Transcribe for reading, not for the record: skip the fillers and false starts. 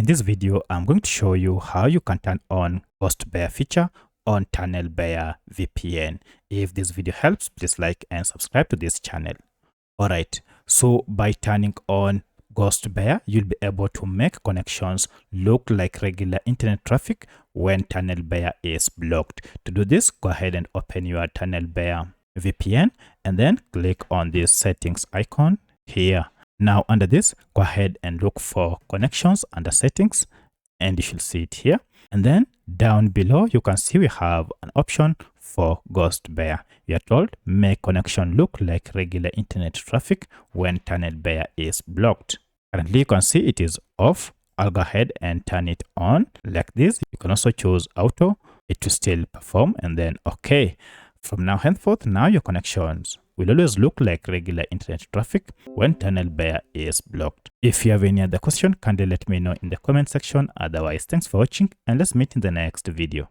In this video, I'm going to show you how you can turn on GhostBear feature on TunnelBear VPN. If this video helps, please like and subscribe to this channel. Alright, so by turning on GhostBear, you'll be able to make connections look like regular internet traffic when TunnelBear is blocked. To do this, go ahead and open your TunnelBear VPN and then click on this settings icon here. Now under this, go ahead and look for connections under settings and you should see it here. And then down below, you can see we have an option for GhostBear. You are told make connection look like regular internet traffic when TunnelBear is blocked. Currently, you can see it is off. I'll go ahead and turn it on like this. You can also choose auto, it will still perform, and then okay. From now henceforth, now your connections will always look like regular internet traffic when TunnelBear is blocked. If you have any other question, kindly let me know in the comment section. Otherwise, thanks for watching and let's meet in the next video.